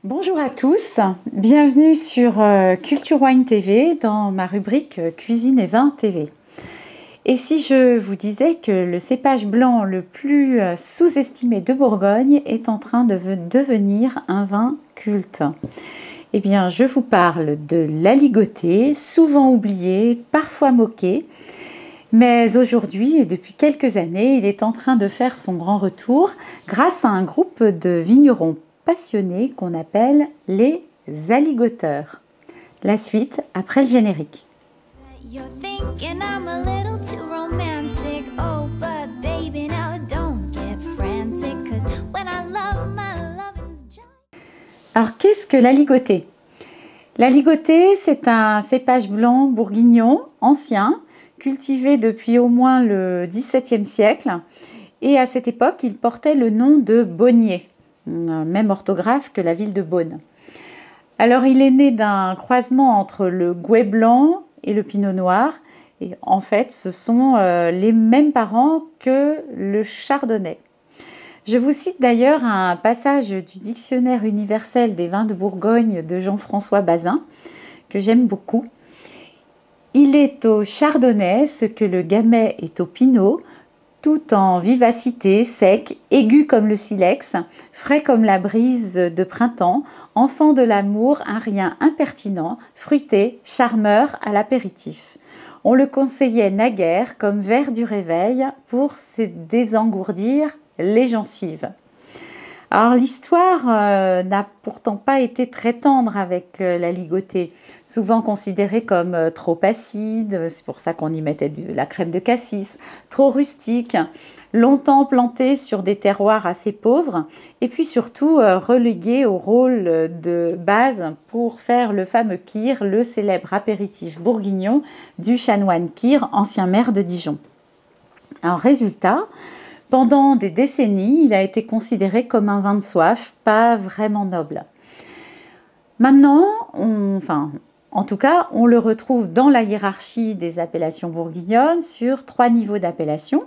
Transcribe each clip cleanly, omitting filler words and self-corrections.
Bonjour à tous, bienvenue sur Culture Wine TV dans ma rubrique Cuisine et Vin TV. Et si je vous disais que le cépage blanc le plus sous-estimé de Bourgogne est en train de devenir un vin culte? Eh bien, je vous parle de l'aligoté, souvent oublié, parfois moqué. Mais aujourd'hui et depuis quelques années, il est en train de faire son grand retour grâce à un groupe de vignerons passionnés qu'on appelle les aligoteurs. La suite après le générique. Alors qu'est-ce que l'aligoté? L'aligoté, c'est un cépage blanc bourguignon ancien, cultivé depuis au moins le XVIIe siècle. Et à cette époque, il portait le nom de Beaunier, même orthographe que la ville de Beaune. Alors, il est né d'un croisement entre le Gouais blanc et le Pinot noir. Et en fait, ce sont les mêmes parents que le Chardonnay. Je vous cite d'ailleurs un passage du Dictionnaire universel des vins de Bourgogne de Jean-François Bazin, que j'aime beaucoup. Il est au Chardonnay ce que le Gamay est au Pinot, tout en vivacité, sec, aigu comme le silex, frais comme la brise de printemps, enfant de l'amour, un rien impertinent, fruité, charmeur à l'apéritif. On le conseillait naguère comme verre du réveil pour se désengourdir les gencives. Alors l'histoire n'a pourtant pas été très tendre avec l'aligoté, souvent considérée comme trop acide, c'est pour ça qu'on y mettait de la crème de cassis, trop rustique, longtemps plantée sur des terroirs assez pauvres, et puis surtout reléguée au rôle de base pour faire le fameux kir, le célèbre apéritif bourguignon du chanoine Kir, ancien maire de Dijon. En résultat, pendant des décennies, il a été considéré comme un vin de soif, pas vraiment noble. Maintenant, en tout cas, on le retrouve dans la hiérarchie des appellations bourguignonnes sur 3 niveaux d'appellation.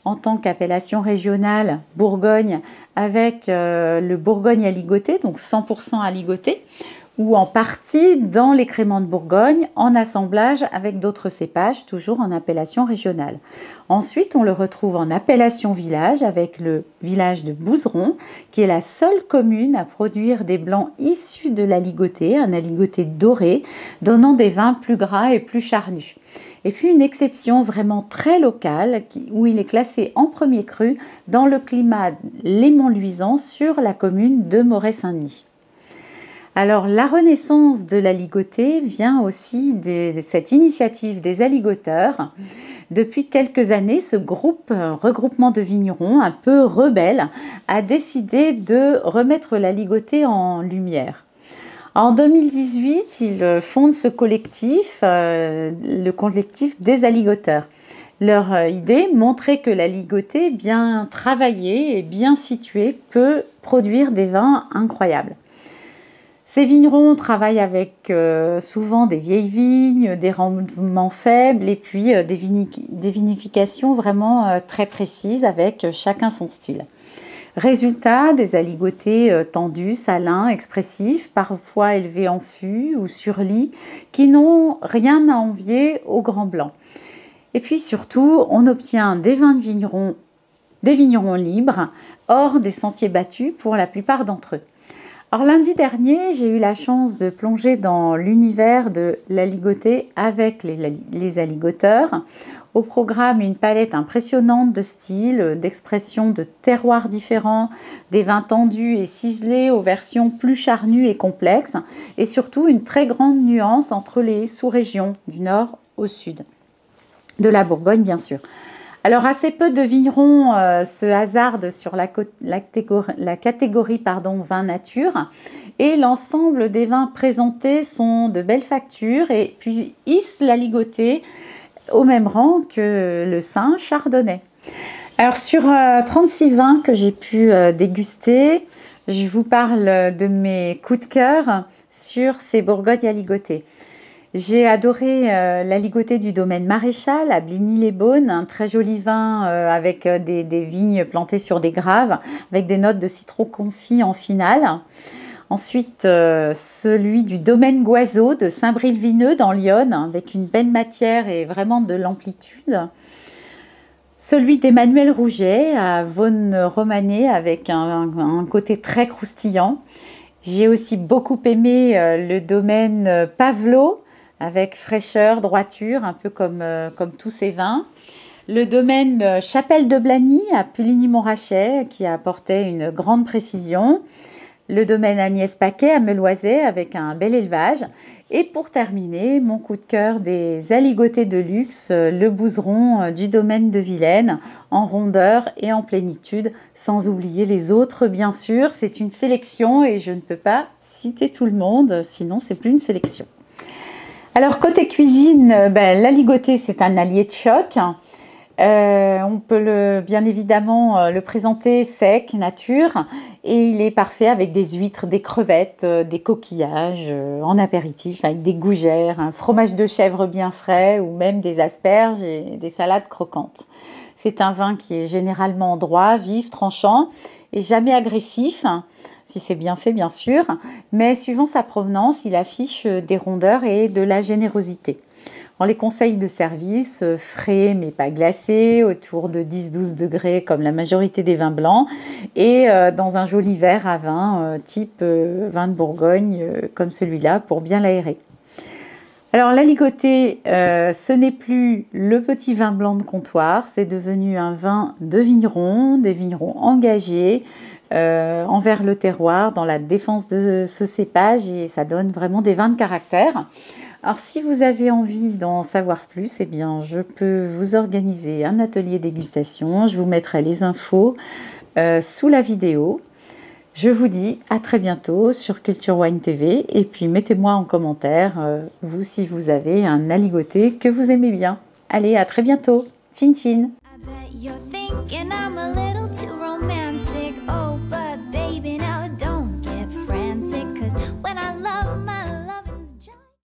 En tant qu'appellation régionale, Bourgogne avec le Bourgogne aligoté, donc 100% aligoté, ou en partie dans les créments de Bourgogne, en assemblage avec d'autres cépages, toujours en appellation régionale. Ensuite, on le retrouve en appellation village, avec le village de Bouzeron, qui est la seule commune à produire des blancs issus de l'aligoté, un aligoté doré, donnant des vins plus gras et plus charnus. Et puis une exception vraiment très locale, où il est classé en premier cru dans le climat léman-luisant sur la commune de Moret-Saint-Denis. Alors, la renaissance de l'aligoté vient aussi de cette initiative des aligoteurs. Depuis quelques années, ce regroupement de vignerons un peu rebelle, a décidé de remettre l'aligoté en lumière. En 2018, ils fondent ce collectif, le collectif des aligoteurs. Leur idée, montrer que l'aligoté bien travaillée et bien située peut produire des vins incroyables. Ces vignerons travaillent avec souvent des vieilles vignes, des rendements faibles et puis des vinifications vraiment très précises avec chacun son style. Résultat, des aligotés tendus, salins, expressifs, parfois élevés en fût ou sur lit, qui n'ont rien à envier aux grands blancs. Et puis surtout, on obtient des vins de vignerons, des vignerons libres, hors des sentiers battus pour la plupart d'entre eux. Alors lundi dernier, j'ai eu la chance de plonger dans l'univers de l'aligoté avec les aligoteurs. Au programme, une palette impressionnante de styles, d'expressions, de terroirs différents, des vins tendus et ciselés aux versions plus charnues et complexes, et surtout une très grande nuance entre les sous-régions du nord au sud, de la Bourgogne bien sûr. Alors, assez peu de vignerons se hasardent sur la catégorie vin nature, et l'ensemble des vins présentés sont de belle facture et puis hissent l'aligoté au même rang que le Saint Chardonnay. Alors, sur 36 vins que j'ai pu déguster, je vous parle de mes coups de cœur sur ces Bourgognes aligotés. J'ai adoré l'aligoté du domaine Maréchal à Bligny-les-Beaunes, un très joli vin avec des vignes plantées sur des graves, avec des notes de citron confit en finale. Ensuite, celui du domaine Goiseau de Saint-Bril-Vineux dans l'Yonne, avec une belle matière et vraiment de l'amplitude. Celui d'Emmanuel Rouget à Vaune-Romanée avec un côté très croustillant. J'ai aussi beaucoup aimé le domaine Pavelot avec fraîcheur, droiture, un peu comme tous ces vins. Le domaine Chapelle de Blagny à Puligny-Montrachet qui apportait une grande précision. Le domaine Agnès Paquet à Meloisey avec un bel élevage. Et pour terminer, mon coup de cœur des aligotés de luxe, le Bouzeron du domaine de Vilaine, en rondeur et en plénitude, sans oublier les autres bien sûr. C'est une sélection et je ne peux pas citer tout le monde, sinon c'est plus une sélection. Alors côté cuisine, l'aligoté c'est un allié de choc. On peut bien évidemment le présenter sec, nature, et il est parfait avec des huîtres, des crevettes, des coquillages en apéritif, avec des gougères, un fromage de chèvre bien frais ou même des asperges et des salades croquantes. C'est un vin qui est généralement droit, vif, tranchant et jamais agressif, si c'est bien fait bien sûr, mais suivant sa provenance, il affiche des rondeurs et de la générosité. On les conseille de service, frais mais pas glacés, autour de 10-12 degrés comme la majorité des vins blancs, et dans un joli verre à vin, type vin de Bourgogne, comme celui-là, pour bien l'aérer. Alors l'aligoté, ce n'est plus le petit vin blanc de comptoir, c'est devenu un vin de vigneron, des vignerons engagés envers le terroir dans la défense de ce cépage, et ça donne vraiment des vins de caractère. Alors si vous avez envie d'en savoir plus, eh bien, je peux vous organiser un atelier dégustation. Je vous mettrai les infos sous la vidéo. Je vous dis à très bientôt sur Culture Wine TV et puis mettez-moi en commentaire, vous, si vous avez un aligoté que vous aimez bien. Allez, à très bientôt. Chin chin.